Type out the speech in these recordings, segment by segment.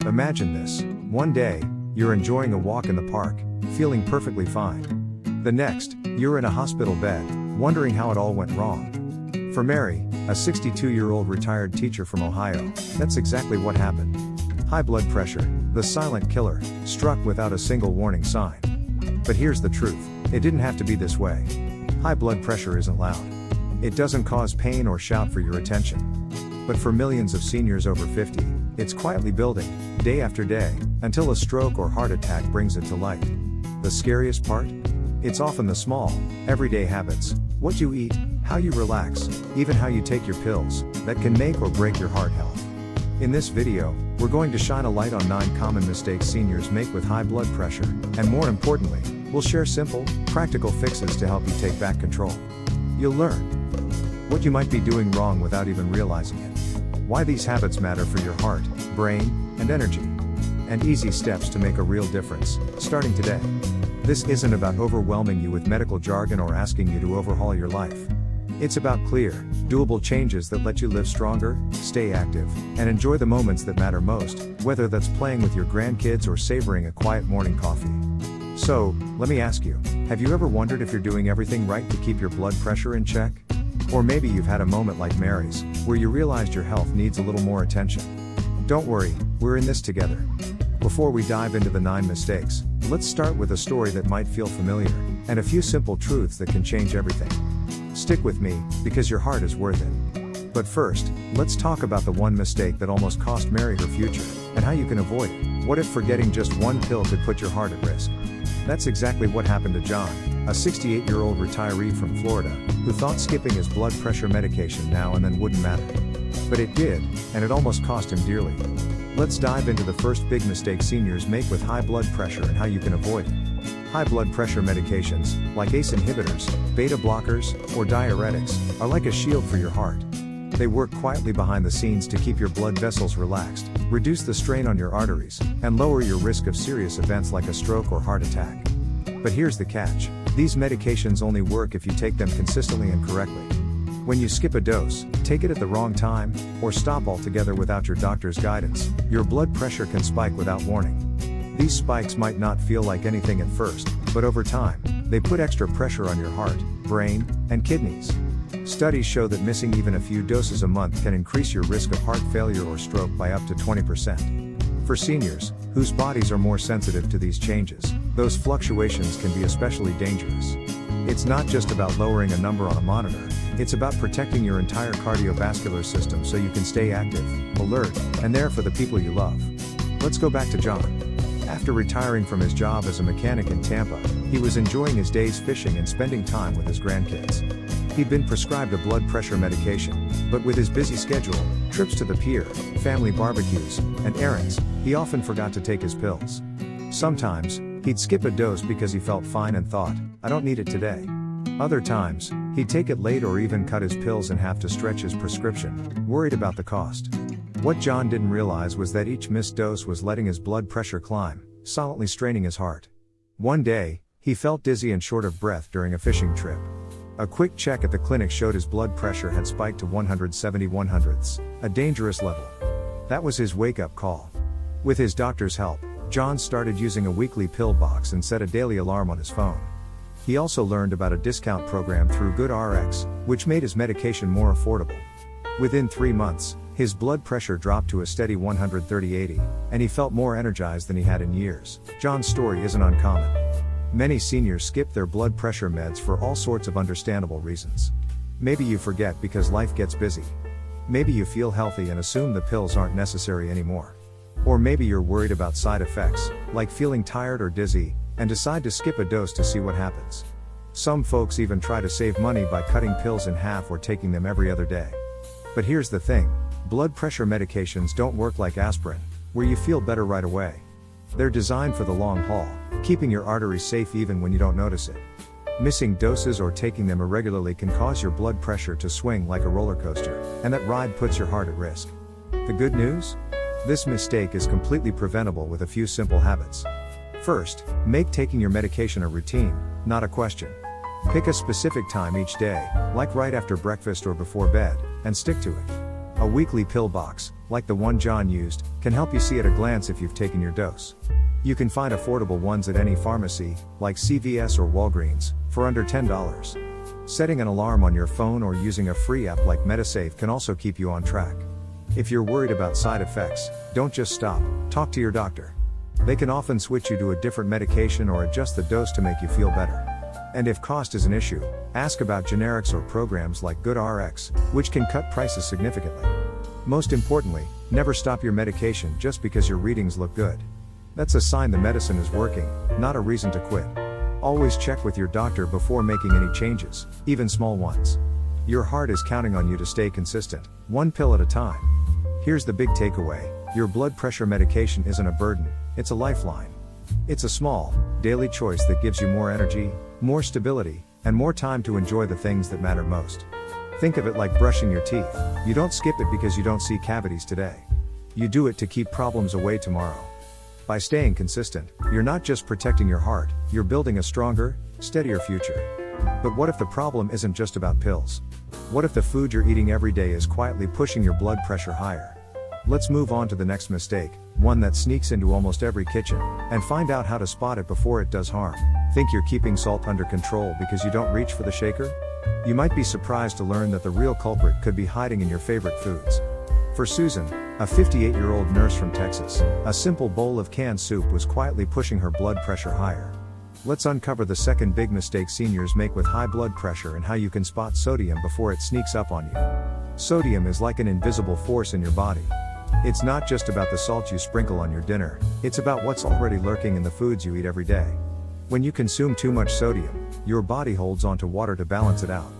Imagine this. One day, you're enjoying a walk in the park, feeling perfectly fine. The next, you're in a hospital bed, wondering how it all went wrong. For Mary, a 62-year-old retired teacher from Ohio, that's exactly what happened. High blood pressure, the silent killer, struck without a single warning sign. But here's the truth, it didn't have to be this way. High blood pressure isn't loud. It doesn't cause pain or shout for your attention. But for millions of seniors over 50, it's quietly building, day after day, until a stroke or heart attack brings it to light. The scariest part? It's often the small, everyday habits, what you eat, how you relax, even how you take your pills, that can make or break your heart health. In this video, we're going to shine a light on 9 common mistakes seniors make with high blood pressure, and more importantly, we'll share simple, practical fixes to help you take back control. You'll learn what you might be doing wrong without even realizing it, why these habits matter for your heart, brain, and energy, and easy steps to make a real difference, starting today. This isn't about overwhelming you with medical jargon or asking you to overhaul your life. It's about clear, doable changes that let you live stronger, stay active, and enjoy the moments that matter most, whether that's playing with your grandkids or savoring a quiet morning coffee. So, let me ask you, have you ever wondered if you're doing everything right to keep your blood pressure in check? Or maybe you've had a moment like Mary's, where you realized your health needs a little more attention. Don't worry, we're in this together. Before we dive into the 9 mistakes, let's start with a story that might feel familiar, and a few simple truths that can change everything. Stick with me, because your heart is worth it. But first, let's talk about the one mistake that almost cost Mary her future, and how you can avoid it. What if forgetting just one pill could put your heart at risk? That's exactly what happened to John, a 68-year-old retiree from Florida, who thought skipping his blood pressure medication now and then wouldn't matter. But it did, and it almost cost him dearly. Let's dive into the first big mistake seniors make with high blood pressure and how you can avoid it. High blood pressure medications, like ACE inhibitors, beta blockers, or diuretics, are like a shield for your heart. They work quietly behind the scenes to keep your blood vessels relaxed, reduce the strain on your arteries, and lower your risk of serious events like a stroke or heart attack. But here's the catch, these medications only work if you take them consistently and correctly. When you skip a dose, take it at the wrong time, or stop altogether without your doctor's guidance, your blood pressure can spike without warning. These spikes might not feel like anything at first, but over time, they put extra pressure on your heart, brain, and kidneys. Studies show that missing even a few doses a month can increase your risk of heart failure or stroke by up to 20%. For seniors, whose bodies are more sensitive to these changes, those fluctuations can be especially dangerous. It's not just about lowering a number on a monitor, it's about protecting your entire cardiovascular system so you can stay active, alert, and there for the people you love. Let's go back to John. After retiring from his job as a mechanic in Tampa, he was enjoying his days fishing and spending time with his grandkids. He'd been prescribed a blood pressure medication, but with his busy schedule, trips to the pier, family barbecues, and errands, he often forgot to take his pills. Sometimes, he'd skip a dose because he felt fine and thought, I don't need it today. Other times, he'd take it late or even cut his pills in half to stretch his prescription, worried about the cost. What John didn't realize was that each missed dose was letting his blood pressure climb, silently straining his heart. One day, he felt dizzy and short of breath during a fishing trip. A quick check at the clinic showed his blood pressure had spiked to 170/100ths, a dangerous level. That was his wake-up call. With his doctor's help, John started using a weekly pill box and set a daily alarm on his phone. He also learned about a discount program through GoodRx, which made his medication more affordable. Within 3 months, his blood pressure dropped to a steady 130/80, and he felt more energized than he had in years. John's story isn't uncommon. Many seniors skip their blood pressure meds for all sorts of understandable reasons. Maybe you forget because life gets busy. Maybe you feel healthy and assume the pills aren't necessary anymore. Or maybe you're worried about side effects, like feeling tired or dizzy, and decide to skip a dose to see what happens. Some folks even try to save money by cutting pills in half or taking them every other day. But here's the thing, blood pressure medications don't work like aspirin, where you feel better right away. They're designed for the long haul, keeping your arteries safe even when you don't notice it. Missing doses or taking them irregularly can cause your blood pressure to swing like a roller coaster, and that ride puts your heart at risk. The good news? This mistake is completely preventable with a few simple habits. First, make taking your medication a routine, not a question. Pick a specific time each day, like right after breakfast or before bed, and stick to it. A weekly pill box, like the one John used, can help you see at a glance if you've taken your dose. You can find affordable ones at any pharmacy, like CVS or Walgreens, for under $10. Setting an alarm on your phone or using a free app like MediSafe can also keep you on track. If you're worried about side effects, don't just stop, talk to your doctor. They can often switch you to a different medication or adjust the dose to make you feel better. And if cost is an issue, ask about generics or programs like GoodRx, which can cut prices significantly. Most importantly, never stop your medication just because your readings look good. That's a sign the medicine is working, not a reason to quit. Always check with your doctor before making any changes, even small ones. Your heart is counting on you to stay consistent, one pill at a time. Here's the big takeaway: your blood pressure medication isn't a burden, it's a lifeline. It's a small, daily choice that gives you more energy, more stability, and more time to enjoy the things that matter most. Think of it like brushing your teeth. You don't skip it because you don't see cavities today. You do it to keep problems away tomorrow. By staying consistent, you're not just protecting your heart, you're building a stronger, steadier future. But what if the problem isn't just about pills? What if the food you're eating every day is quietly pushing your blood pressure higher? Let's move on to the next mistake, one that sneaks into almost every kitchen, and find out how to spot it before it does harm. Think you're keeping salt under control because you don't reach for the shaker? You might be surprised to learn that the real culprit could be hiding in your favorite foods. For Susan, a 58-year-old nurse from Texas, a simple bowl of canned soup was quietly pushing her blood pressure higher. Let's uncover the second big mistake seniors make with high blood pressure and how you can spot sodium before it sneaks up on you. Sodium is like an invisible force in your body. It's not just about the salt you sprinkle on your dinner, it's about what's already lurking in the foods you eat every day. When you consume too much sodium, your body holds onto water to balance it out.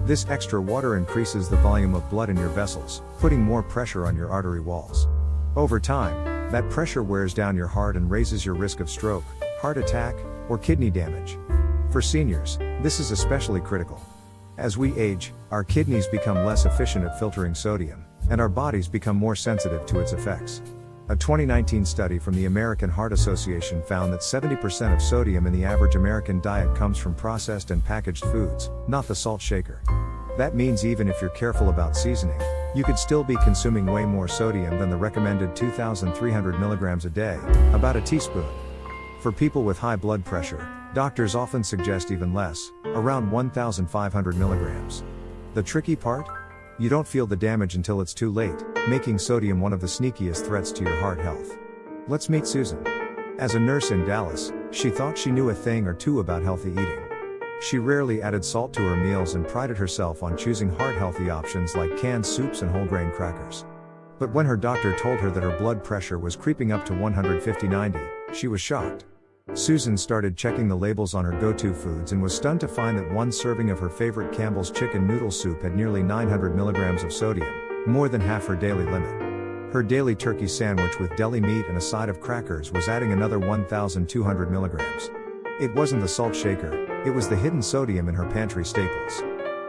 This extra water increases the volume of blood in your vessels, putting more pressure on your artery walls. Over time, that pressure wears down your heart and raises your risk of stroke, heart attack, or kidney damage. For seniors, this is especially critical. As we age, our kidneys become less efficient at filtering sodium, and our bodies become more sensitive to its effects. A 2019 study from the American Heart Association found that 70% of sodium in the average American diet comes from processed and packaged foods, not the salt shaker. That means even if you're careful about seasoning, you could still be consuming way more sodium than the recommended 2,300 milligrams a day, about a teaspoon. For people with high blood pressure, doctors often suggest even less, around 1,500 milligrams. The tricky part? You don't feel the damage until it's too late, making sodium one of the sneakiest threats to your heart health. Let's meet Susan. As a nurse in Dallas, she thought she knew a thing or two about healthy eating. She rarely added salt to her meals and prided herself on choosing heart-healthy options like canned soups and whole grain crackers. But when her doctor told her that her blood pressure was creeping up to 150/90, she was shocked. Susan started checking the labels on her go-to foods and was stunned to find that one serving of her favorite Campbell's chicken noodle soup had nearly 900 milligrams of sodium, more than half her daily limit. Her daily turkey sandwich with deli meat and a side of crackers was adding another 1,200 milligrams. It wasn't the salt shaker, it was the hidden sodium in her pantry staples.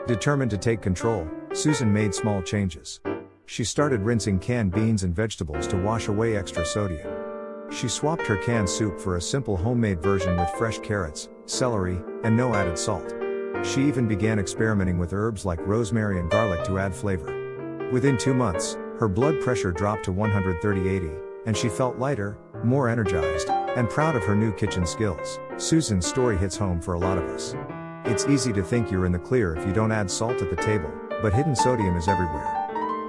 Determined to take control, Susan made small changes. She started rinsing canned beans and vegetables to wash away extra sodium. She swapped her canned soup for a simple homemade version with fresh carrots, celery, and no added salt. She even began experimenting with herbs like rosemary and garlic to add flavor. Within 2 months, her blood pressure dropped to 130/80, and she felt lighter, more energized, and proud of her new kitchen skills. Susan's story hits home for a lot of us. It's easy to think you're in the clear if you don't add salt at the table, but hidden sodium is everywhere.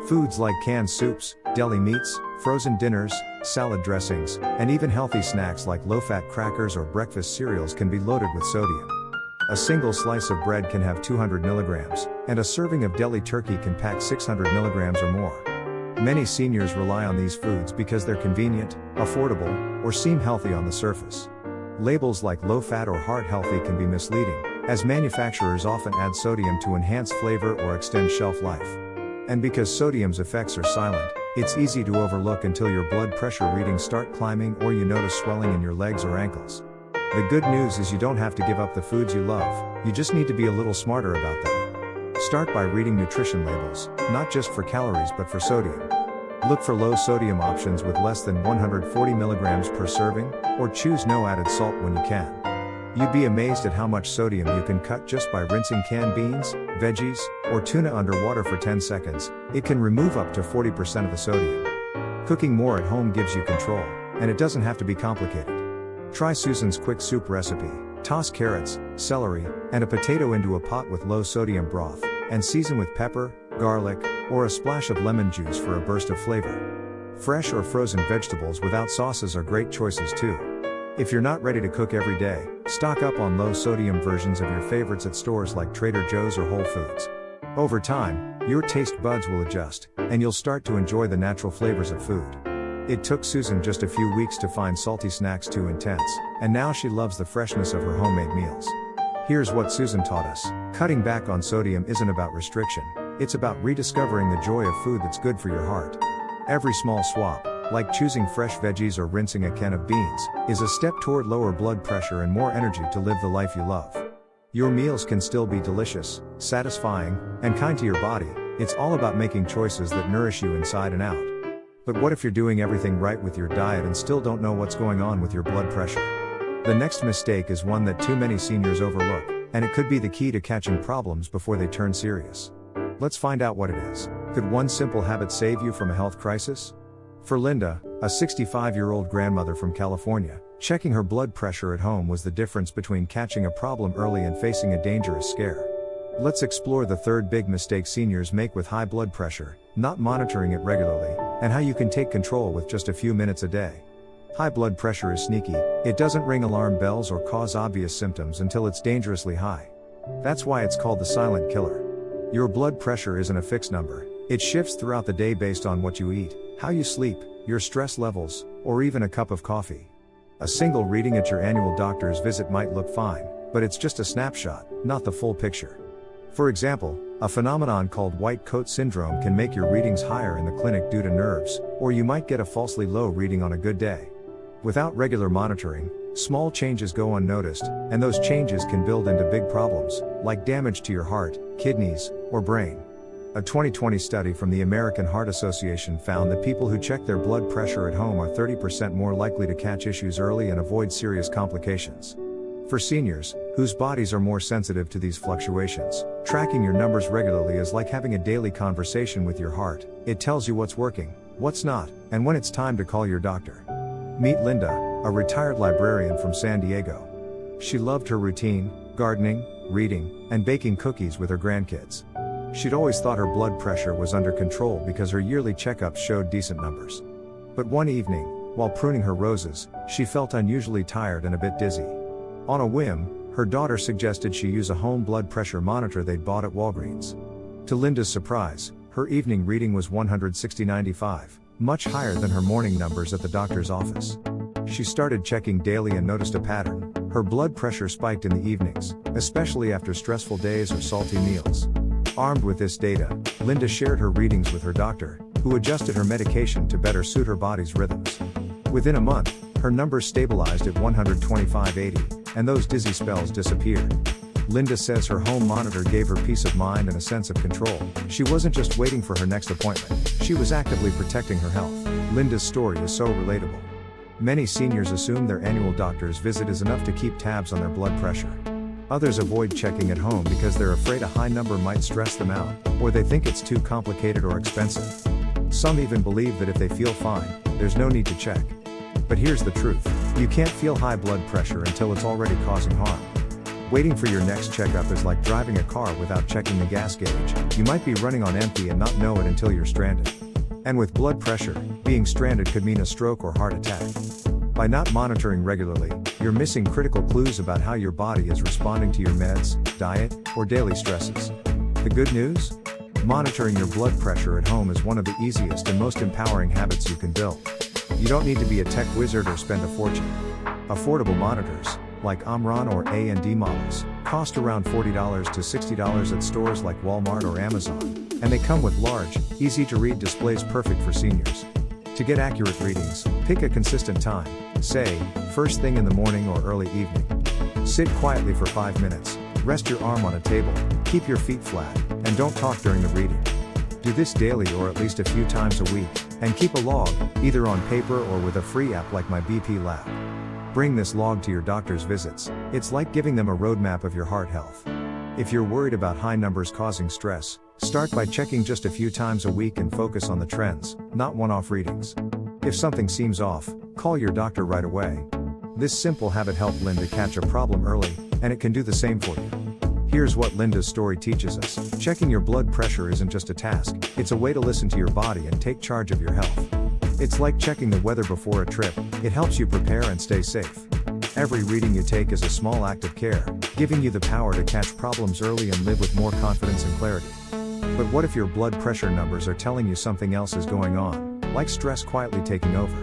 Foods like canned soups, deli meats, frozen dinners, salad dressings, and even healthy snacks like low-fat crackers or breakfast cereals can be loaded with sodium. A single slice of bread can have 200 milligrams, and a serving of deli turkey can pack 600 milligrams or more. Many seniors rely on these foods because they're convenient, affordable, or seem healthy on the surface. Labels like low-fat or heart-healthy can be misleading, as manufacturers often add sodium to enhance flavor or extend shelf life. And because sodium's effects are silent, it's easy to overlook until your blood pressure readings start climbing or you notice swelling in your legs or ankles. The good news is you don't have to give up the foods you love, you just need to be a little smarter about them. Start by reading nutrition labels, not just for calories but for sodium. Look for low sodium options with less than 140 milligrams per serving, or choose no added salt when you can. You'd be amazed at how much sodium you can cut just by rinsing canned beans, veggies, or tuna under water for 10 seconds. It can remove up to 40% of the sodium. Cooking more at home gives you control, and it doesn't have to be complicated. Try Susan's quick soup recipe. Toss carrots, celery, and a potato into a pot with low sodium broth, and season with pepper, garlic, or a splash of lemon juice for a burst of flavor. Fresh or frozen vegetables without sauces are great choices too. If you're not ready to cook every day, stock up on low sodium versions of your favorites at stores like Trader Joe's or Whole Foods. Over time, your taste buds will adjust, and you'll start to enjoy the natural flavors of food. It took Susan just a few weeks to find salty snacks too intense, and now she loves the freshness of her homemade meals. Here's what Susan taught us. Cutting back on sodium isn't about restriction, it's about rediscovering the joy of food that's good for your heart. Every small swap, like choosing fresh veggies or rinsing a can of beans, is a step toward lower blood pressure and more energy to live the life you love. Your meals can still be delicious, satisfying, and kind to your body. It's all about making choices that nourish you inside and out. But what if you're doing everything right with your diet and still don't know what's going on with your blood pressure? The next mistake is one that too many seniors overlook, and it could be the key to catching problems before they turn serious. Let's find out what it is. Could one simple habit save you from a health crisis? For Linda, a 65-year-old grandmother from California, checking her blood pressure at home was the difference between catching a problem early and facing a dangerous scare. Let's explore the third big mistake seniors make with high blood pressure: not monitoring it regularly, and how you can take control with just a few minutes a day. High blood pressure is sneaky. It doesn't ring alarm bells or cause obvious symptoms until it's dangerously high. That's why it's called the silent killer. Your blood pressure isn't a fixed number. It shifts throughout the day based on what you eat, how you sleep, your stress levels, or even a cup of coffee. A single reading at your annual doctor's visit might look fine, but it's just a snapshot, not the full picture. For example, a phenomenon called white coat syndrome can make your readings higher in the clinic due to nerves, or you might get a falsely low reading on a good day. Without regular monitoring, small changes go unnoticed, and those changes can build into big problems, like damage to your heart, kidneys, or brain. A 2020 study from the American Heart Association found that people who check their blood pressure at home are 30% more likely to catch issues early and avoid serious complications. For seniors, whose bodies are more sensitive to these fluctuations, tracking your numbers regularly is like having a daily conversation with your heart. It tells you what's working, what's not, and when it's time to call your doctor. Meet Linda, a retired librarian from San Diego. She loved her routine, gardening, reading, and baking cookies with her grandkids. She'd always thought her blood pressure was under control because her yearly checkups showed decent numbers. But one evening, while pruning her roses, she felt unusually tired and a bit dizzy. On a whim, her daughter suggested she use a home blood pressure monitor they'd bought at Walgreens. To Linda's surprise, her evening reading was 160/95, much higher than her morning numbers at the doctor's office. She started checking daily and noticed a pattern. Her blood pressure spiked in the evenings, especially after stressful days or salty meals. Armed with this data, Linda shared her readings with her doctor, who adjusted her medication to better suit her body's rhythms. Within a month, her numbers stabilized at 125/80, and those dizzy spells disappeared. Linda says her home monitor gave her peace of mind and a sense of control. She wasn't just waiting for her next appointment, she was actively protecting her health. Linda's story is so relatable. Many seniors assume their annual doctor's visit is enough to keep tabs on their blood pressure. Others avoid checking at home because they're afraid a high number might stress them out, or they think it's too complicated or expensive. Some even believe that if they feel fine, there's no need to check. But here's the truth: you can't feel high blood pressure until it's already causing harm. Waiting for your next checkup is like driving a car without checking the gas gauge. You might be running on empty and not know it until you're stranded. And with blood pressure, being stranded could mean a stroke or heart attack. By not monitoring regularly, you're missing critical clues about how your body is responding to your meds, diet, or daily stresses. The good news? Monitoring your blood pressure at home is one of the easiest and most empowering habits you can build. You don't need to be a tech wizard or spend a fortune. Affordable monitors, like Omron or A&D models, cost around $40 to $60 at stores like Walmart or Amazon, and they come with large, easy-to-read displays perfect for seniors. To get accurate readings, pick a consistent time, say, first thing in the morning or early evening. Sit quietly for 5 minutes, rest your arm on a table, keep your feet flat, and don't talk during the reading. Do this daily or at least a few times a week, and keep a log, either on paper or with a free app like My BP Lab. Bring this log to your doctor's visits. It's like giving them a roadmap of your heart health. If you're worried about high numbers causing stress, start by checking just a few times a week and focus on the trends, not one-off readings. If something seems off, call your doctor right away. This simple habit helped Linda catch a problem early, and it can do the same for you. Here's what Linda's story teaches us. Checking your blood pressure isn't just a task, it's a way to listen to your body and take charge of your health. It's like checking the weather before a trip, it helps you prepare and stay safe. Every reading you take is a small act of care, giving you the power to catch problems early and live with more confidence and clarity. But what if your blood pressure numbers are telling you something else is going on, like stress quietly taking over?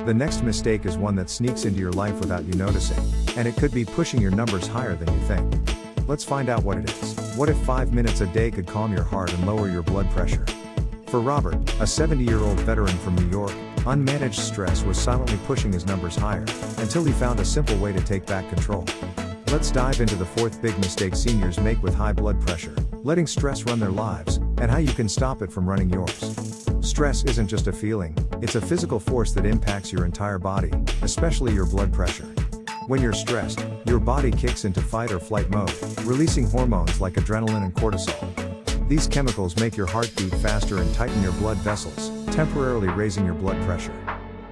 The next mistake is one that sneaks into your life without you noticing, and it could be pushing your numbers higher than you think. Let's find out what it is. What if 5 minutes a day could calm your heart and lower your blood pressure? For Robert, a 70-year-old veteran from New York, unmanaged stress was silently pushing his numbers higher, until he found a simple way to take back control. Let's dive into the fourth big mistake seniors make with high blood pressure, letting stress run their lives, and how you can stop it from running yours. Stress isn't just a feeling, it's a physical force that impacts your entire body, especially your blood pressure. When you're stressed, your body kicks into fight or flight mode, releasing hormones like adrenaline and cortisol. These chemicals make your heart beat faster and tighten your blood vessels, temporarily raising your blood pressure.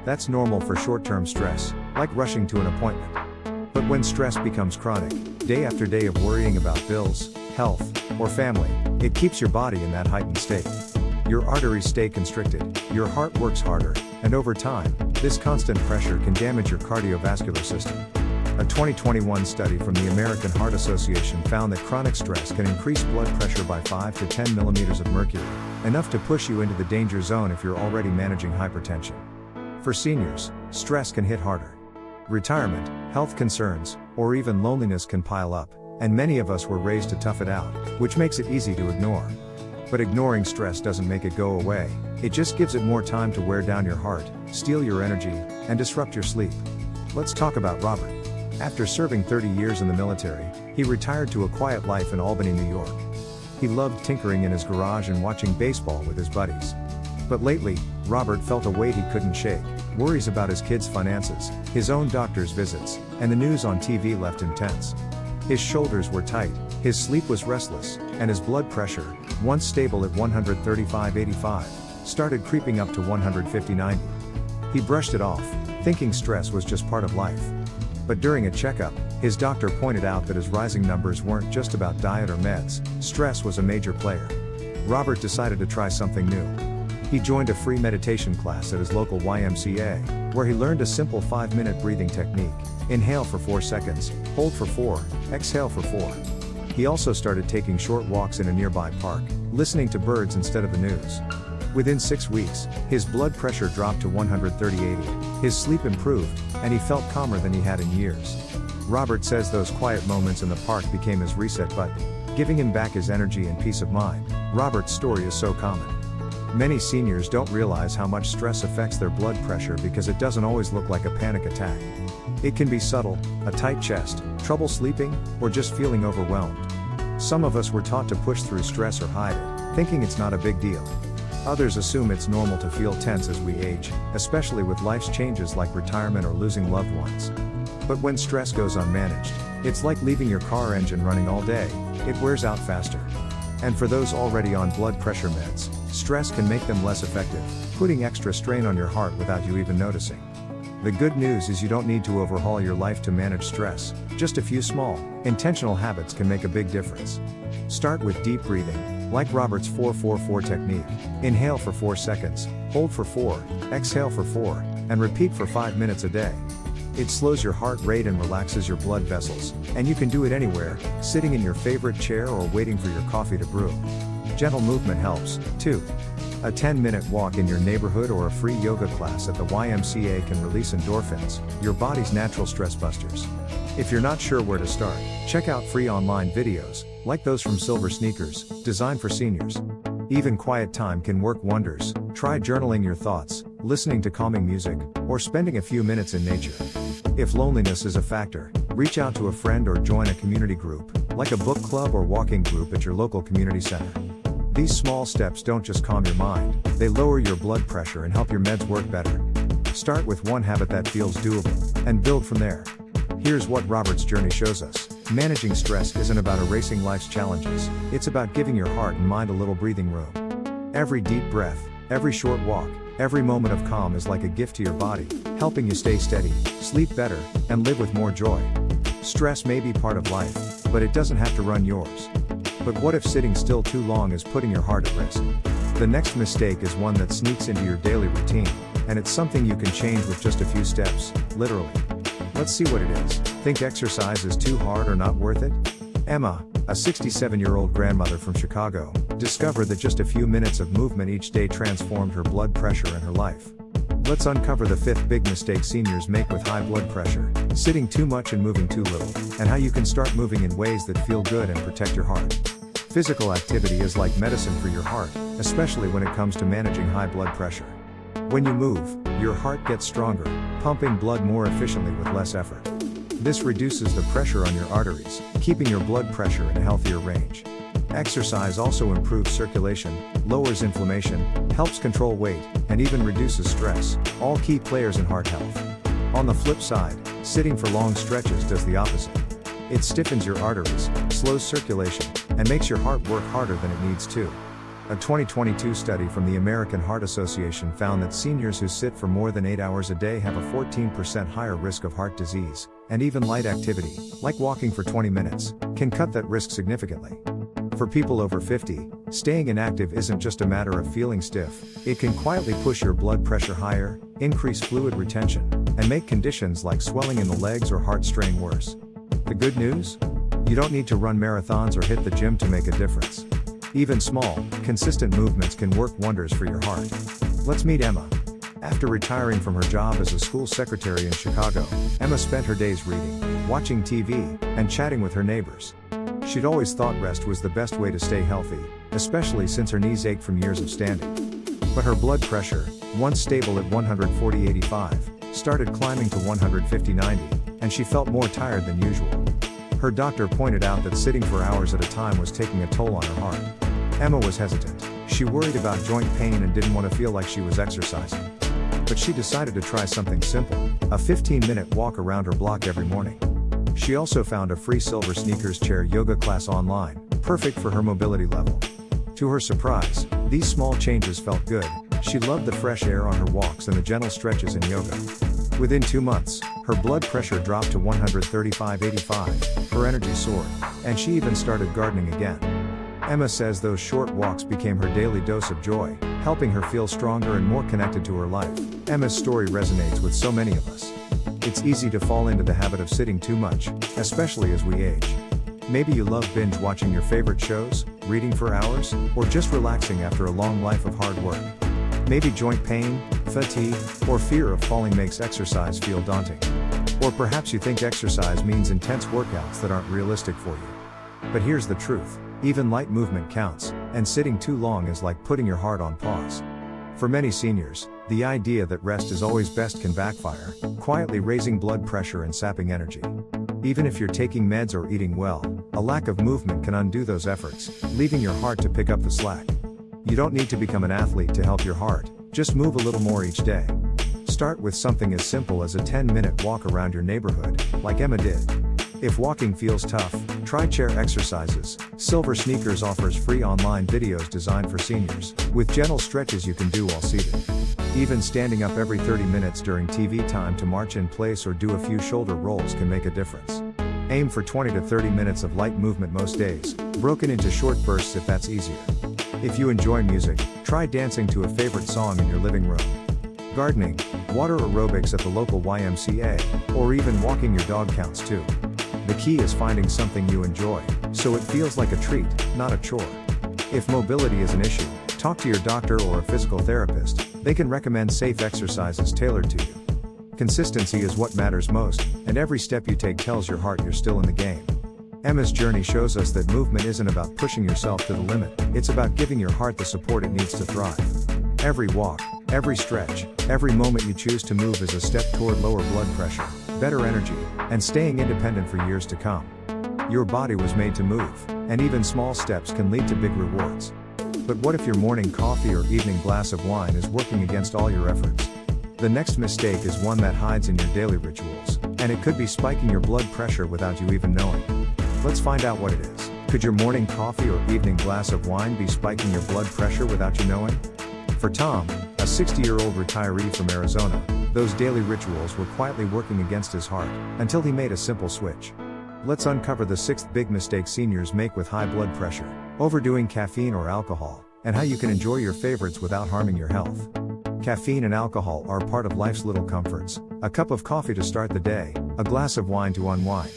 That's normal for short-term stress, like rushing to an appointment. But when stress becomes chronic, day after day of worrying about bills, health, or family, it keeps your body in that heightened state. Your arteries stay constricted, your heart works harder, and over time, this constant pressure can damage your cardiovascular system. A 2021 study from the American Heart Association found that chronic stress can increase blood pressure by 5 to 10 millimeters of mercury, enough to push you into the danger zone if you're already managing hypertension. For seniors, stress can hit harder. Retirement, health concerns, or even loneliness can pile up, and many of us were raised to tough it out, which makes it easy to ignore. But ignoring stress doesn't make it go away, it just gives it more time to wear down your heart, steal your energy, and disrupt your sleep. Let's talk about Robert. After serving 30 years in the military, he retired to a quiet life in Albany, New York. He loved tinkering in his garage and watching baseball with his buddies. But lately, Robert felt a weight he couldn't shake, worries about his kids' finances, his own doctor's visits, and the news on TV left him tense. His shoulders were tight, his sleep was restless, and his blood pressure, once stable at 135/85, started creeping up to 150/90. He brushed it off, thinking stress was just part of life. But during a checkup, his doctor pointed out that his rising numbers weren't just about diet or meds, stress was a major player. Robert decided to try something new. He joined a free meditation class at his local YMCA, where he learned a simple 5-minute breathing technique. Inhale for 4 seconds, hold for 4, exhale for 4. He also started taking short walks in a nearby park, listening to birds instead of the news. Within 6 weeks, his blood pressure dropped to 130/80, his sleep improved, and he felt calmer than he had in years. Robert says those quiet moments in the park became his reset button, giving him back his energy and peace of mind. Robert's story is so common. Many seniors don't realize how much stress affects their blood pressure because it doesn't always look like a panic attack. It can be subtle, a tight chest, trouble sleeping, or just feeling overwhelmed. Some of us were taught to push through stress or hide it, thinking it's not a big deal. Others assume it's normal to feel tense as we age, especially with life's changes like retirement or losing loved ones. But when stress goes unmanaged, it's like leaving your car engine running all day, it wears out faster. And for those already on blood pressure meds, stress can make them less effective, putting extra strain on your heart without you even noticing. The good news is you don't need to overhaul your life to manage stress, just a few small, intentional habits can make a big difference. Start with deep breathing, like Robert's 4-4-4 technique. Inhale for 4 seconds, hold for 4, exhale for 4, and repeat for 5 minutes a day. It slows your heart rate and relaxes your blood vessels, and you can do it anywhere, sitting in your favorite chair or waiting for your coffee to brew. Gentle movement helps, too. A 10-minute walk in your neighborhood or a free yoga class at the YMCA can release endorphins, your body's natural stress busters. If you're not sure where to start, check out free online videos, like those from Silver Sneakers, designed for seniors. Even quiet time can work wonders. Try journaling your thoughts, listening to calming music, or spending a few minutes in nature. If loneliness is a factor, reach out to a friend or join a community group, like a book club or walking group at your local community center. These small steps don't just calm your mind, they lower your blood pressure and help your meds work better. Start with one habit that feels doable. and build from there. Here's what Robert's journey shows us. Managing stress isn't about erasing life's challenges, it's about giving your heart and mind a little breathing room. Every deep breath, every short walk, every moment of calm is like a gift to your body, helping you stay steady, sleep better, and live with more joy. Stress may be part of life, but it doesn't have to run yours. But what if sitting still too long is putting your heart at risk? The next mistake is one that sneaks into your daily routine, and it's something you can change with just a few steps, literally. Let's see what it is. Think exercise is too hard or not worth it? Emma, a 67-year-old grandmother from Chicago, discovered that just a few minutes of movement each day transformed her blood pressure and her life. Let's uncover the 5th big mistake seniors make with high blood pressure, sitting too much and moving too little, and how you can start moving in ways that feel good and protect your heart. Physical activity is like medicine for your heart, especially when it comes to managing high blood pressure. When you move, your heart gets stronger, pumping blood more efficiently with less effort. This reduces the pressure on your arteries, keeping your blood pressure in a healthier range. Exercise also improves circulation, lowers inflammation, helps control weight, and even reduces stress, all key players in heart health. On the flip side, sitting for long stretches does the opposite. It stiffens your arteries, slows circulation, and makes your heart work harder than it needs to. A 2022 study from the American Heart Association found that seniors who sit for more than 8 hours a day have a 14% higher risk of heart disease, and even light activity, like walking for 20 minutes, can cut that risk significantly. For people over 50, staying inactive isn't just a matter of feeling stiff, it can quietly push your blood pressure higher, increase fluid retention, and make conditions like swelling in the legs or heart strain worse. The good news? You don't need to run marathons or hit the gym to make a difference. Even small, consistent movements can work wonders for your heart. Let's meet Emma. After retiring from her job as a school secretary in Chicago, Emma spent her days reading, watching TV, and chatting with her neighbors. She'd always thought rest was the best way to stay healthy, especially since her knees ached from years of standing. But her blood pressure, once stable at 140/85, started climbing to 150/90, and she felt more tired than usual. Her doctor pointed out that sitting for hours at a time was taking a toll on her heart. Emma was hesitant. She worried about joint pain and didn't want to feel like she was exercising. But she decided to try something simple, a 15-minute walk around her block every morning. She also found a free Silver Sneakers chair yoga class online, perfect for her mobility level. To her surprise, these small changes felt good. She loved the fresh air on her walks and the gentle stretches in yoga. Within 2 months, her blood pressure dropped to 135/85, her energy soared, and she even started gardening again. Emma says those short walks became her daily dose of joy, helping her feel stronger and more connected to her life. Emma's story resonates with so many of us. It's easy to fall into the habit of sitting too much, especially as we age. Maybe you love binge watching your favorite shows, reading for hours, or just relaxing after a long life of hard work. Maybe joint pain, fatigue, or fear of falling makes exercise feel daunting. Or perhaps you think exercise means intense workouts that aren't realistic for you. But here's the truth, even light movement counts, and sitting too long is like putting your heart on pause. For many seniors, the idea that rest is always best can backfire, quietly raising blood pressure and sapping energy. Even if you're taking meds or eating well, a lack of movement can undo those efforts, leaving your heart to pick up the slack. You don't need to become an athlete to help your heart, just move a little more each day. Start with something as simple as a 10-minute walk around your neighborhood, like Emma did. If walking feels tough, try chair exercises. Silver Sneakers offers free online videos designed for seniors, with gentle stretches you can do while seated. Even standing up every 30 minutes during TV time to march in place or do a few shoulder rolls can make a difference. Aim for 20 to 30 minutes of light movement most days, broken into short bursts if that's easier. If you enjoy music, try dancing to a favorite song in your living room. Gardening, water aerobics at the local YMCA, or even walking your dog counts too. The key is finding something you enjoy, so it feels like a treat, not a chore. If mobility is an issue, talk to your doctor or a physical therapist. They can recommend safe exercises tailored to you. Consistency is what matters most, and every step you take tells your heart you're still in the game. Emma's journey shows us that movement isn't about pushing yourself to the limit, it's about giving your heart the support it needs to thrive. Every walk, every stretch, every moment you choose to move is a step toward lower blood pressure, better energy, and staying independent for years to come. Your body was made to move, and even small steps can lead to big rewards. But what if your morning coffee or evening glass of wine is working against all your efforts? The next mistake is one that hides in your daily rituals. And it could be spiking your blood pressure without you even knowing. Let's find out what it is. Could your morning coffee or evening glass of wine be spiking your blood pressure without you knowing? For Tom, a 60-year-old retiree from Arizona, those daily rituals were quietly working against his heart, until he made a simple switch. Let's uncover the 6th big mistake seniors make with high blood pressure, overdoing caffeine or alcohol, and how you can enjoy your favorites without harming your health. Caffeine and alcohol are part of life's little comforts. A cup of coffee to start the day, a glass of wine to unwind.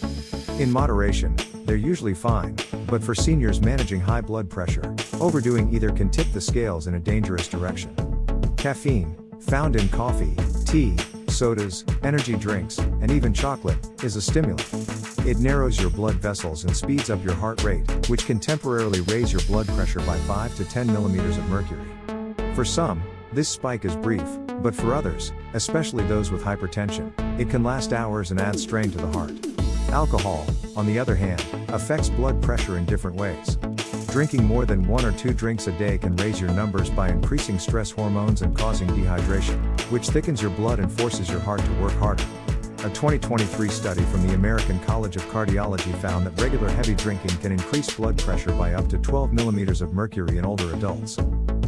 In moderation, they're usually fine, but for seniors managing high blood pressure, overdoing either can tip the scales in a dangerous direction. Caffeine, found in coffee, tea, sodas, energy drinks, and even chocolate, is a stimulant. It narrows your blood vessels and speeds up your heart rate, which can temporarily raise your blood pressure by 5 to 10 millimeters of mercury. For some, this spike is brief, but for others, especially those with hypertension, it can last hours and add strain to the heart. Alcohol, on the other hand, affects blood pressure in different ways. Drinking more than 1 or 2 drinks a day can raise your numbers by increasing stress hormones and causing dehydration, which thickens your blood and forces your heart to work harder. A 2023 study from the American College of Cardiology found that regular heavy drinking can increase blood pressure by up to 12 millimeters of mercury in older adults.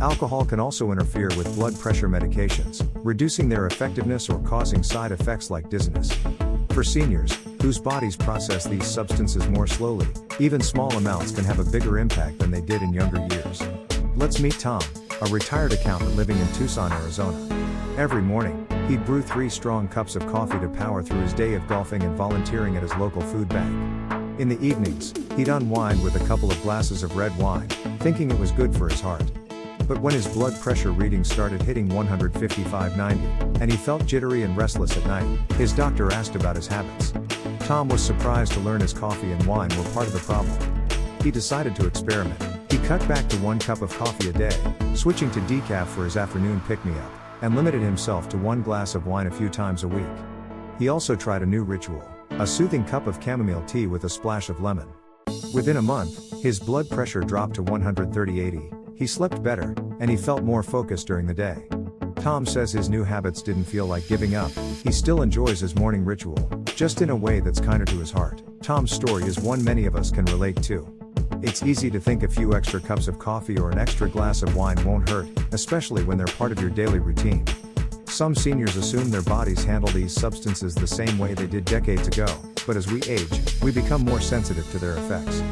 Alcohol can also interfere with blood pressure medications, reducing their effectiveness or causing side effects like dizziness. For seniors, whose bodies process these substances more slowly, even small amounts can have a bigger impact than they did in younger years. Let's meet Tom, a retired accountant living in Tucson, Arizona. Every morning, he'd brew 3 strong cups of coffee to power through his day of golfing and volunteering at his local food bank. In the evenings, he'd unwind with a couple of glasses of red wine, thinking it was good for his heart. But when his blood pressure readings started hitting 155/90, and he felt jittery and restless at night, his doctor asked about his habits. Tom was surprised to learn his coffee and wine were part of the problem. He decided to experiment. He cut back to 1 cup of coffee a day, switching to decaf for his afternoon pick-me-up, and limited himself to 1 glass of wine a few times a week. He also tried a new ritual, a soothing cup of chamomile tea with a splash of lemon. Within a month, his blood pressure dropped to 130/80, he slept better, and he felt more focused during the day. Tom says his new habits didn't feel like giving up. He still enjoys his morning ritual, just in a way that's kinder to his heart. Tom's story is one many of us can relate to. It's easy to think a few extra cups of coffee or an extra glass of wine won't hurt, especially when they're part of your daily routine. Some seniors assume their bodies handle these substances the same way they did decades ago, but as we age, we become more sensitive to their effects.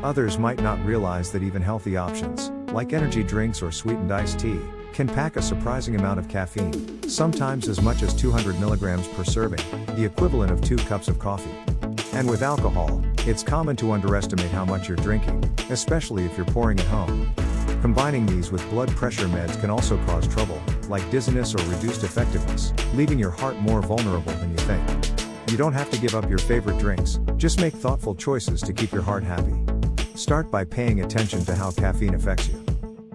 Others might not realize that even healthy options, like energy drinks or sweetened iced tea, can pack a surprising amount of caffeine, sometimes as much as 200 milligrams per serving, the equivalent of 2 cups of coffee. And with alcohol, it's common to underestimate how much you're drinking, especially if you're pouring at home. Combining these with blood pressure meds can also cause trouble, like dizziness or reduced effectiveness, leaving your heart more vulnerable than you think. You don't have to give up your favorite drinks, just make thoughtful choices to keep your heart happy. Start by paying attention to how caffeine affects you.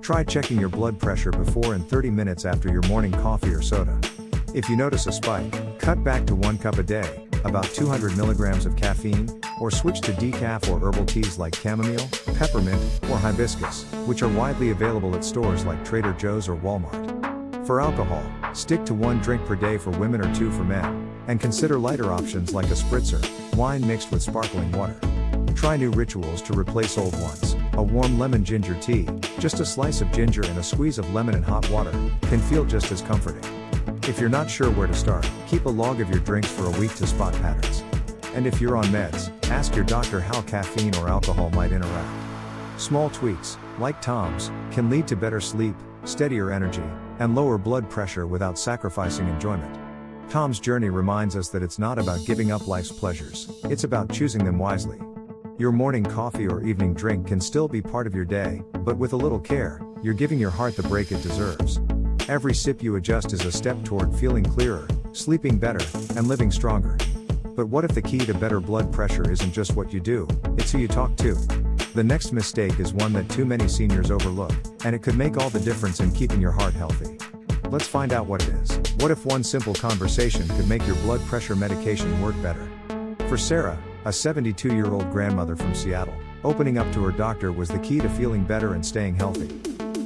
Try checking your blood pressure before and 30 minutes after your morning coffee or soda. If you notice a spike, cut back to 1 cup a day, about 200 milligrams of caffeine, or switch to decaf or herbal teas like chamomile, peppermint, or hibiscus, which are widely available at stores like Trader Joe's or Walmart. For alcohol, stick to 1 drink per day for women or 2 for men, and consider lighter options like a spritzer, wine mixed with sparkling water. Try new rituals to replace old ones. A warm lemon ginger tea, just a slice of ginger and a squeeze of lemon in hot water, can feel just as comforting. If you're not sure where to start, keep a log of your drinks for a week to spot patterns. And if you're on meds, ask your doctor how caffeine or alcohol might interact. Small tweaks, like Tom's, can lead to better sleep, steadier energy, and lower blood pressure without sacrificing enjoyment. Tom's journey reminds us that it's not about giving up life's pleasures, it's about choosing them wisely. Your morning coffee or evening drink can still be part of your day, but with a little care, you're giving your heart the break it deserves. Every sip you adjust is a step toward feeling clearer, sleeping better, and living stronger. But what if the key to better blood pressure isn't just what you do, it's who you talk to? The next mistake is one that too many seniors overlook, and it could make all the difference in keeping your heart healthy. Let's find out what it is. What if one simple conversation could make your blood pressure medication work better? For Sarah, a 72-year-old grandmother from Seattle, opening up to her doctor was the key to feeling better and staying healthy.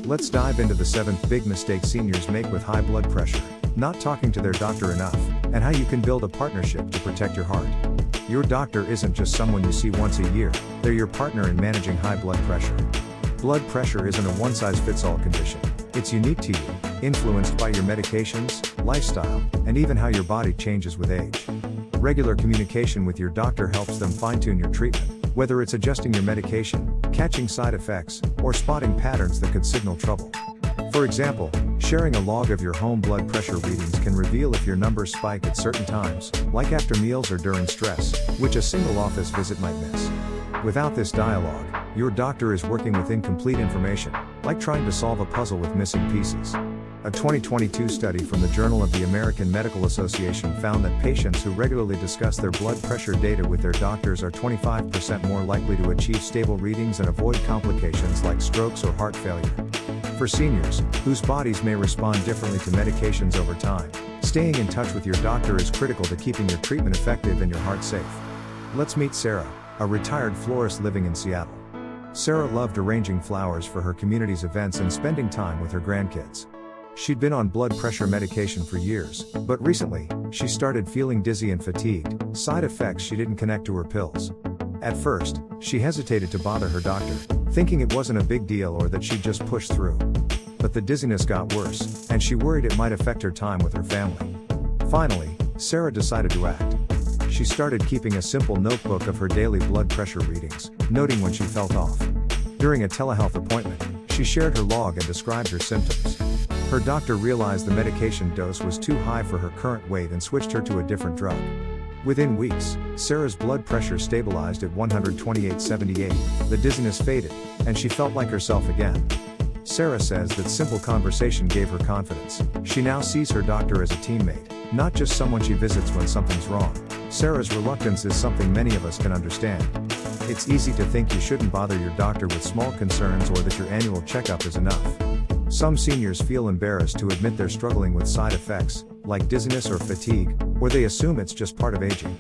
Let's dive into the 7th big mistake seniors make with high blood pressure: not talking to their doctor enough. and how you can build a partnership to protect your heart. Your doctor isn't just someone you see once a year, they're your partner in managing high blood pressure. Blood pressure isn't a one-size-fits-all condition. It's unique to you, influenced by your medications, lifestyle, and even how your body changes with age. Regular communication with your doctor helps them fine-tune your treatment, whether it's adjusting your medication, catching side effects, or spotting patterns that could signal trouble. For example, sharing a log of your home blood pressure readings can reveal if your numbers spike at certain times, like after meals or during stress, which a single office visit might miss. Without this dialogue, your doctor is working with incomplete information, like trying to solve a puzzle with missing pieces. A 2022 study from the Journal of the American Medical Association found that patients who regularly discuss their blood pressure data with their doctors are 25% more likely to achieve stable readings and avoid complications like strokes or heart failure. For seniors, whose bodies may respond differently to medications over time, staying in touch with your doctor is critical to keeping your treatment effective and your heart safe. Let's meet Sarah, a retired florist living in Seattle. Sarah loved arranging flowers for her community's events and spending time with her grandkids. She'd been on blood pressure medication for years, but recently, she started feeling dizzy and fatigued, side effects she didn't connect to her pills. At first, she hesitated to bother her doctor, thinking it wasn't a big deal or that she'd just push through. But the dizziness got worse, and she worried it might affect her time with her family. Finally, Sarah decided to act. She started keeping a simple notebook of her daily blood pressure readings, noting when she felt off. During a telehealth appointment, she shared her log and described her symptoms. Her doctor realized the medication dose was too high for her current weight and switched her to a different drug. Within weeks, Sarah's blood pressure stabilized at 128/78, the dizziness faded, and she felt like herself again. Sarah says that simple conversation gave her confidence. She now sees her doctor as a teammate, not just someone she visits when something's wrong. Sarah's reluctance is something many of us can understand. It's easy to think you shouldn't bother your doctor with small concerns or that your annual checkup is enough. Some seniors feel embarrassed to admit they're struggling with side effects, like dizziness or fatigue, or they assume it's just part of aging.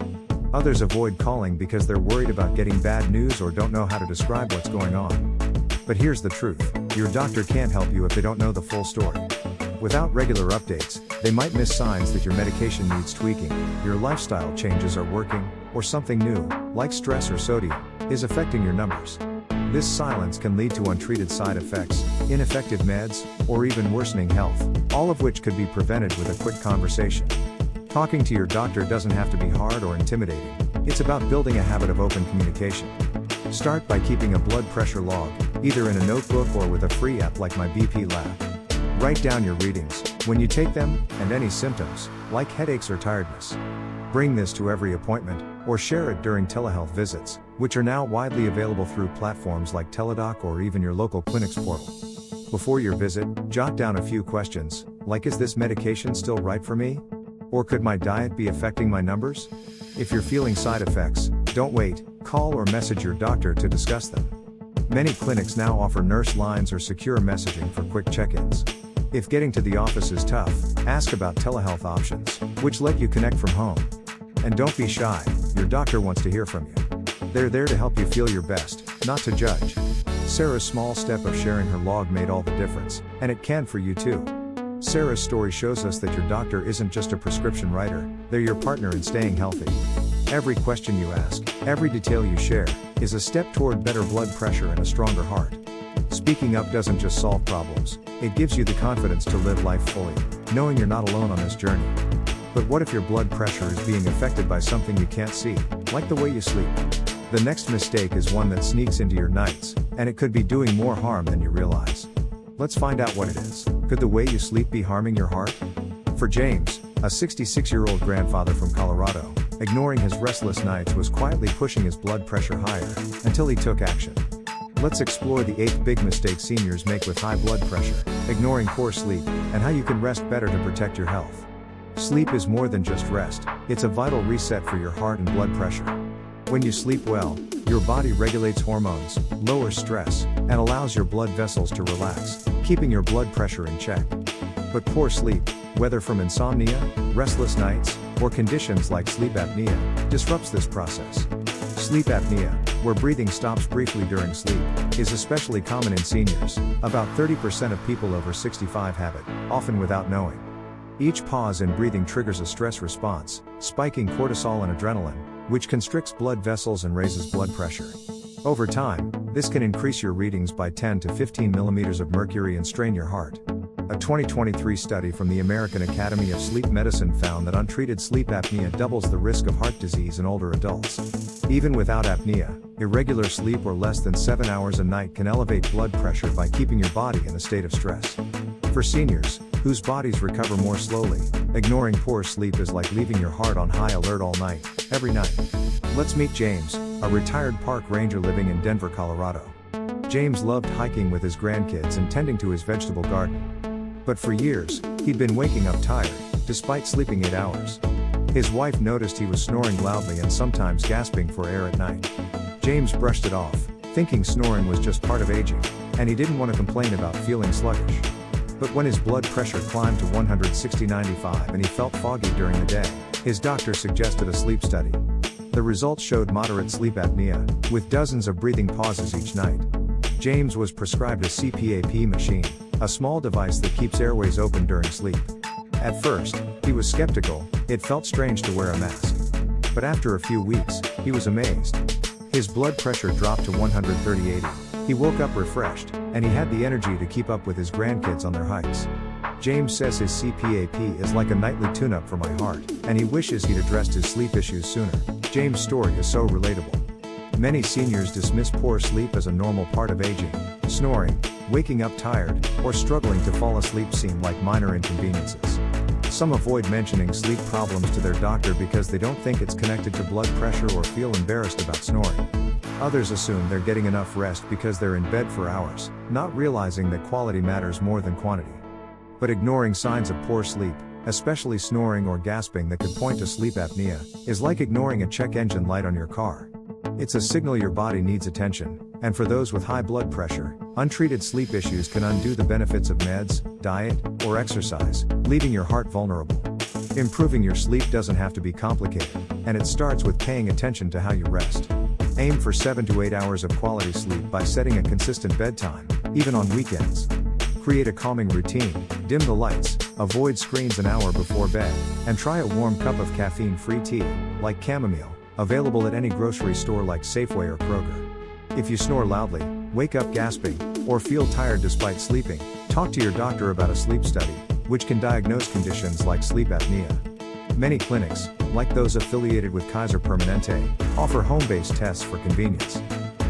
Others avoid calling because they're worried about getting bad news or don't know how to describe what's going on. But here's the truth, your doctor can't help you if they don't know the full story. Without regular updates, they might miss signs that your medication needs tweaking, your lifestyle changes are working, or something new, like stress or sodium, is affecting your numbers. This silence can lead to untreated side effects, ineffective meds, or even worsening health, all of which could be prevented with a quick conversation. Talking to your doctor doesn't have to be hard or intimidating. It's about building a habit of open communication. Start by keeping a blood pressure log, either in a notebook or with a free app like My BP Lab. Write down your readings, when you take them, and any symptoms, like headaches or tiredness. Bring this to every appointment, or share it during telehealth visits, which are now widely available through platforms like Teladoc or even your local clinic's portal. Before your visit, jot down a few questions, like is this medication still right for me? Or could my diet be affecting my numbers? If you're feeling side effects, don't wait, call or message your doctor to discuss them. Many clinics now offer nurse lines or secure messaging for quick check-ins. If getting to the office is tough, ask about telehealth options, which let you connect from home. And don't be shy, your doctor wants to hear from you. They're there to help you feel your best, not to judge. Sarah's small step of sharing her log made all the difference, and it can for you too. Sarah's story shows us that your doctor isn't just a prescription writer, they're your partner in staying healthy. Every question you ask, every detail you share, is a step toward better blood pressure and a stronger heart. Speaking up doesn't just solve problems, it gives you the confidence to live life fully, knowing you're not alone on this journey. But what if your blood pressure is being affected by something you can't see, like the way you sleep? The next mistake is one that sneaks into your nights, and it could be doing more harm than you realize. Let's find out what it is. Could the way you sleep be harming your heart? For James, a 66-year-old grandfather from Colorado, ignoring his restless nights was quietly pushing his blood pressure higher, until he took action. Let's explore the 8th big mistake seniors make with high blood pressure, ignoring poor sleep, and how you can rest better to protect your health. Sleep is more than just rest, it's a vital reset for your heart and blood pressure. When you sleep well, your body regulates hormones, lowers stress, and allows your blood vessels to relax, keeping your blood pressure in check. But poor sleep, whether from insomnia, restless nights, or conditions like sleep apnea, disrupts this process. Sleep apnea, where breathing stops briefly during sleep, is especially common in seniors. About 30% of people over 65 have it, often without knowing. Each pause in breathing triggers a stress response, spiking cortisol and adrenaline, which constricts blood vessels and raises blood pressure. Over time, this can increase your readings by 10 to 15 millimeters of mercury and strain your heart. A 2023 study from the American Academy of Sleep Medicine found that untreated sleep apnea doubles the risk of heart disease in older adults. Even without apnea, irregular sleep or less than 7 hours a night can elevate blood pressure by keeping your body in a state of stress. For seniors, whose bodies recover more slowly, ignoring poor sleep is like leaving your heart on high alert all night, every night. Let's meet James, a retired park ranger living in Denver, Colorado. James loved hiking with his grandkids and tending to his vegetable garden. But for years, he'd been waking up tired, despite sleeping 8 hours. His wife noticed he was snoring loudly and sometimes gasping for air at night. James brushed it off, thinking snoring was just part of aging, and he didn't want to complain about feeling sluggish. But when his blood pressure climbed to 160/95 and he felt foggy during the day, his doctor suggested a sleep study. The results showed moderate sleep apnea, with dozens of breathing pauses each night. James was prescribed a CPAP machine, a small device that keeps airways open during sleep. At first, he was skeptical. It felt strange to wear a mask. But after a few weeks, he was amazed. His blood pressure dropped to 130/80. He woke up refreshed, and he had the energy to keep up with his grandkids on their hikes. James says his CPAP is like a nightly tune-up for my heart, and he wishes he'd addressed his sleep issues sooner. James' story is so relatable. Many seniors dismiss poor sleep as a normal part of aging. Snoring, waking up tired, or struggling to fall asleep seem like minor inconveniences. Some avoid mentioning sleep problems to their doctor because they don't think it's connected to blood pressure or feel embarrassed about snoring. Others assume they're getting enough rest because they're in bed for hours, not realizing that quality matters more than quantity. But ignoring signs of poor sleep, especially snoring or gasping that could point to sleep apnea, is like ignoring a check engine light on your car. It's a signal your body needs attention, and for those with high blood pressure, untreated sleep issues can undo the benefits of meds, diet, or exercise, leaving your heart vulnerable. Improving your sleep doesn't have to be complicated, and it starts with paying attention to how you rest. Aim for 7 to 8 hours of quality sleep by setting a consistent bedtime, even on weekends. Create a calming routine, dim the lights, avoid screens an hour before bed, and try a warm cup of caffeine-free tea, like chamomile, available at any grocery store like Safeway or Kroger. If you snore loudly, wake up gasping, or feel tired despite sleeping, talk to your doctor about a sleep study, which can diagnose conditions like sleep apnea. Many clinics, like those affiliated with Kaiser Permanente, offer home-based tests for convenience.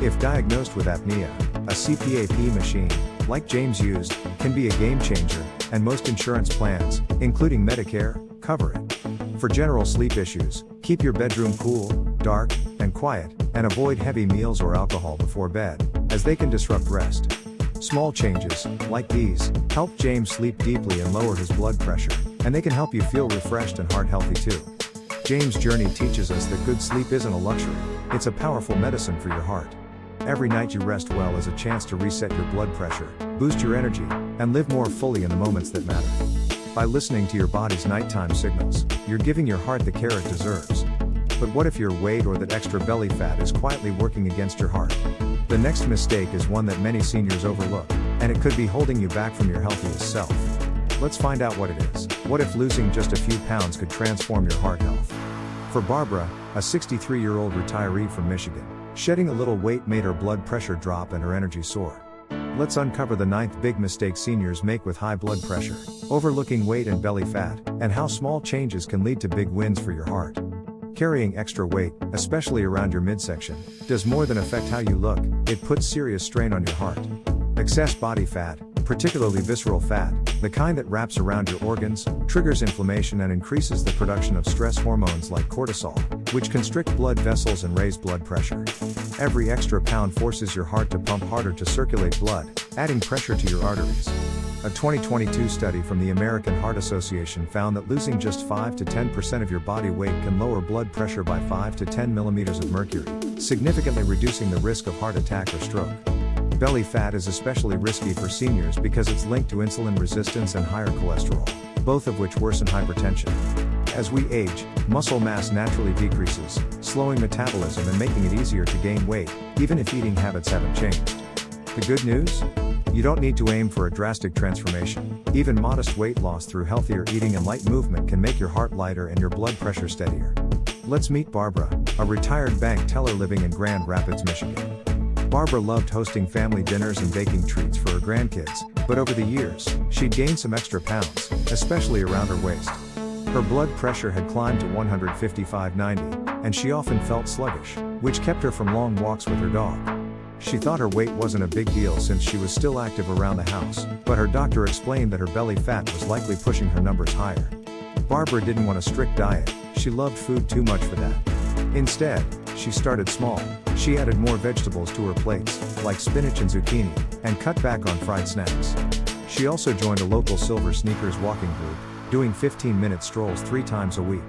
If diagnosed with apnea, a CPAP machine, like James used, can be a game changer, and most insurance plans, including Medicare, cover it. For general sleep issues, keep your bedroom cool, dark, and quiet, and avoid heavy meals or alcohol before bed, as they can disrupt rest. Small changes, like these, help James sleep deeply and lower his blood pressure, and they can help you feel refreshed and heart healthy too. James' journey teaches us that good sleep isn't a luxury, it's a powerful medicine for your heart. Every night you rest well is a chance to reset your blood pressure, boost your energy, and live more fully in the moments that matter. By listening to your body's nighttime signals, you're giving your heart the care it deserves. But what if your weight or that extra belly fat is quietly working against your heart? The next mistake is one that many seniors overlook, and it could be holding you back from your healthiest self. Let's find out what it is. What if losing just a few pounds could transform your heart health? For Barbara, a 63-year-old retiree from Michigan, shedding a little weight made her blood pressure drop and her energy soar. Let's uncover the 9th big mistake seniors make with high blood pressure, overlooking weight and belly fat, and how small changes can lead to big wins for your heart. Carrying extra weight, especially around your midsection, does more than affect how you look, it puts serious strain on your heart. Excess body fat, particularly visceral fat, the kind that wraps around your organs, triggers inflammation and increases the production of stress hormones like cortisol, which constrict blood vessels and raise blood pressure. Every extra pound forces your heart to pump harder to circulate blood, adding pressure to your arteries. A 2022 study from the American Heart Association found that losing just 5 to 10% of your body weight can lower blood pressure by 5 to 10 millimeters of mercury, significantly reducing the risk of heart attack or stroke. Belly fat is especially risky for seniors because it's linked to insulin resistance and higher cholesterol, both of which worsen hypertension. As we age, muscle mass naturally decreases, slowing metabolism and making it easier to gain weight, even if eating habits haven't changed. The good news? You don't need to aim for a drastic transformation. Even modest weight loss through healthier eating and light movement can make your heart lighter and your blood pressure steadier. Let's meet Barbara, a retired bank teller living in Grand Rapids, Michigan. Barbara loved hosting family dinners and baking treats for her grandkids, but over the years, she'd gained some extra pounds, especially around her waist. Her blood pressure had climbed to 155/90, and she often felt sluggish, which kept her from long walks with her dog. She thought her weight wasn't a big deal since she was still active around the house, but her doctor explained that her belly fat was likely pushing her numbers higher. Barbara didn't want a strict diet, she loved food too much for that. Instead, she started small. She added more vegetables to her plates, like spinach and zucchini, and cut back on fried snacks. She also joined a local Silver Sneakers walking group, doing 15-minute strolls 3 times a week.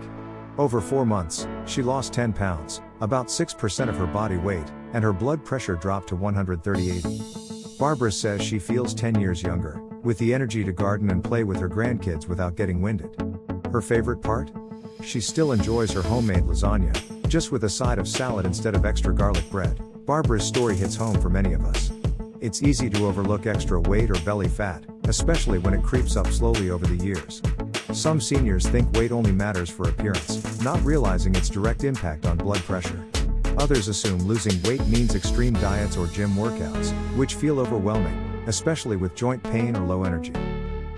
Over 4 months, she lost 10 pounds, about 6% of her body weight, and her blood pressure dropped to 130/80. Barbara says she feels 10 years younger, with the energy to garden and play with her grandkids without getting winded. Her favorite part? She still enjoys her homemade lasagna, just with a side of salad instead of extra garlic bread. Barbara's story hits home for many of us. It's easy to overlook extra weight or belly fat, especially when it creeps up slowly over the years. Some seniors think weight only matters for appearance, not realizing its direct impact on blood pressure. Others assume losing weight means extreme diets or gym workouts, which feel overwhelming, especially with joint pain or low energy.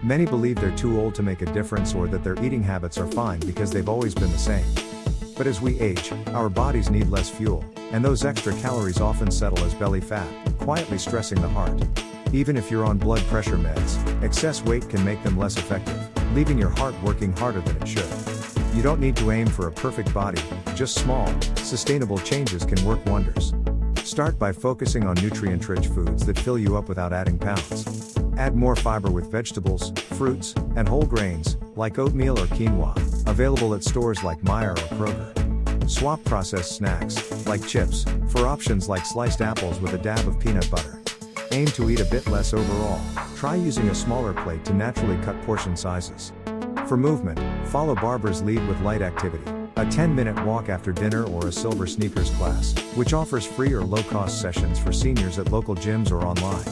Many believe they're too old to make a difference or that their eating habits are fine because they've always been the same. But as we age, our bodies need less fuel, and those extra calories often settle as belly fat, quietly stressing the heart. Even if you're on blood pressure meds, excess weight can make them less effective, leaving your heart working harder than it should. You don't need to aim for a perfect body, just small, sustainable changes can work wonders. Start by focusing on nutrient-rich foods that fill you up without adding pounds. Add more fiber with vegetables, fruits, and whole grains, like oatmeal or quinoa, available at stores like Meijer or Kroger. Swap processed snacks, like chips, for options like sliced apples with a dab of peanut butter. Aim to eat a bit less overall. Try using a smaller plate to naturally cut portion sizes. For movement, follow Barbara's lead with light activity, a 10-minute walk after dinner or a Silver Sneakers class, which offers free or low-cost sessions for seniors at local gyms or online.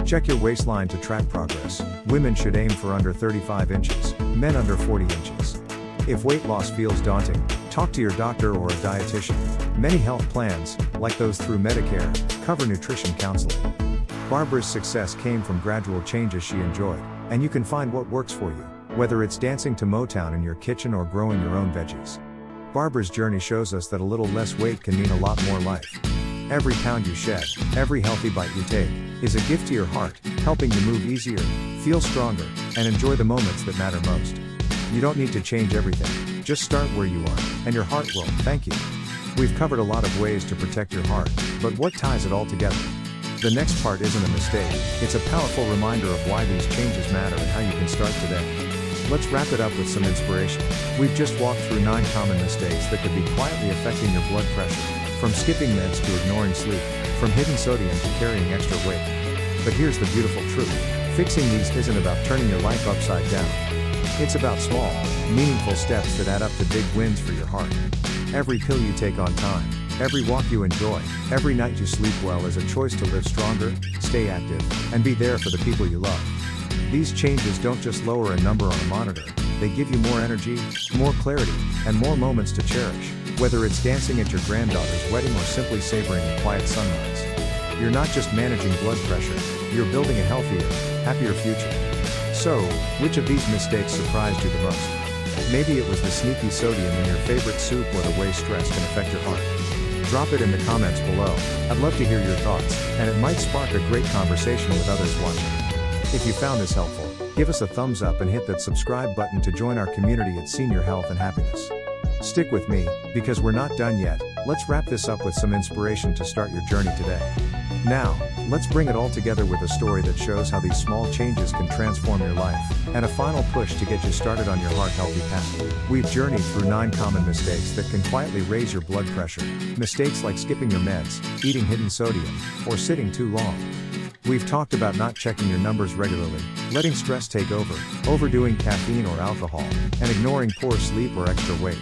Check your waistline to track progress. Women should aim for under 35 inches, men under 40 inches. If weight loss feels daunting, talk to your doctor or a dietitian. Many health plans, like those through Medicare, cover nutrition counseling. Barbara's success came from gradual changes she enjoyed, and you can find what works for you, whether it's dancing to Motown in your kitchen or growing your own veggies. Barbara's journey shows us that a little less weight can mean a lot more life. Every pound you shed, every healthy bite you take, is a gift to your heart, helping you move easier, feel stronger, and enjoy the moments that matter most. You don't need to change everything, just start where you are, and your heart will thank you. We've covered a lot of ways to protect your heart, but what ties it all together? The next part isn't a mistake, it's a powerful reminder of why these changes matter and how you can start today. Let's wrap it up with some inspiration. We've just walked through 9 common mistakes that could be quietly affecting your blood pressure, from skipping meds to ignoring sleep, from hidden sodium to carrying extra weight. But here's the beautiful truth. Fixing these isn't about turning your life upside down. It's about small, meaningful steps that add up to big wins for your heart. Every pill you take on time, every walk you enjoy, every night you sleep well is a choice to live stronger, stay active, and be there for the people you love. These changes don't just lower a number on a monitor, they give you more energy, more clarity, and more moments to cherish, whether it's dancing at your granddaughter's wedding or simply savoring a quiet sunrise. You're not just managing blood pressure, you're building a healthier, happier future. So, which of these mistakes surprised you the most? Maybe it was the sneaky sodium in your favorite soup or the way stress can affect your heart. Drop it in the comments below, I'd love to hear your thoughts, and it might spark a great conversation with others watching. If you found this helpful, give us a thumbs up and hit that subscribe button to join our community at Senior Health and Happiness. Stick with me, because we're not done yet. Let's wrap this up with some inspiration to start your journey today. Now, let's bring it all together with a story that shows how these small changes can transform your life, and a final push to get you started on your heart-healthy path. We've journeyed through 9 common mistakes that can quietly raise your blood pressure. Mistakes like skipping your meds, eating hidden sodium, or sitting too long. We've talked about not checking your numbers regularly, letting stress take over, overdoing caffeine or alcohol, and ignoring poor sleep or extra weight.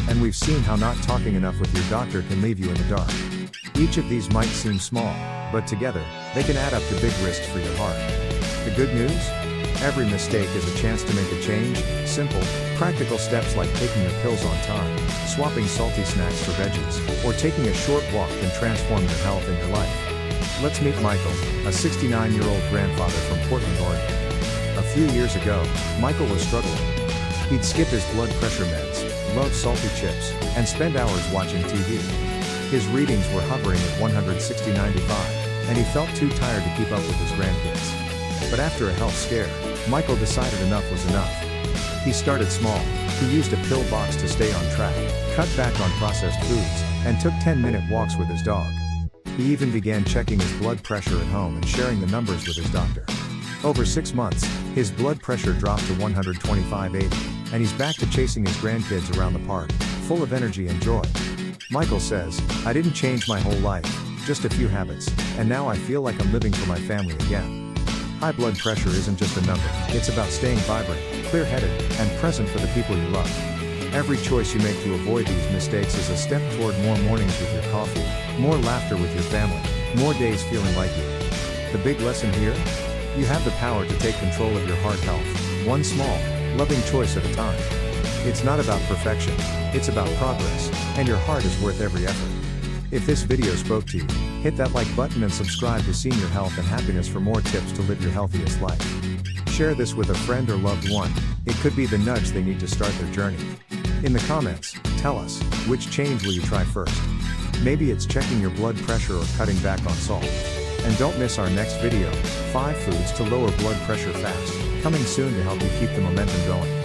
And we've seen how not talking enough with your doctor can leave you in the dark. Each of these might seem small, but together, they can add up to big risks for your heart. The good news? Every mistake is a chance to make a change. Simple, practical steps like taking your pills on time, swapping salty snacks for veggies, or taking a short walk can transform your health and your life. Let's meet Michael, a 69-year-old grandfather from Portland, Oregon. A few years ago, Michael was struggling. He'd skip his blood pressure meds, love salty chips, and spend hours watching TV. His readings were hovering at 160/95, and he felt too tired to keep up with his grandkids. But after a health scare, Michael decided enough was enough. He started small. He used a pill box to stay on track, cut back on processed foods, and took 10-minute walks with his dog. He even began checking his blood pressure at home and sharing the numbers with his doctor. Over 6 months, his blood pressure dropped to 125/80, and he's back to chasing his grandkids around the park, full of energy and joy. Michael says, "I didn't change my whole life, just a few habits, and now I feel like I'm living for my family again." High blood pressure isn't just a number, it's about staying vibrant, clear-headed, and present for the people you love. Every choice you make to avoid these mistakes is a step toward more mornings with your coffee, more laughter with your family, more days feeling like you. The big lesson here? You have the power to take control of your heart health, one small, loving choice at a time. It's not about perfection, it's about progress, and your heart is worth every effort. If this video spoke to you, hit that like button and subscribe to Senior Health and Happiness for more tips to live your healthiest life. Share this with a friend or loved one, it could be the nudge they need to start their journey. In the comments, tell us, which change will you try first? Maybe it's checking your blood pressure or cutting back on salt. And don't miss our next video, 5 foods to lower blood pressure fast, coming soon to help you keep the momentum going.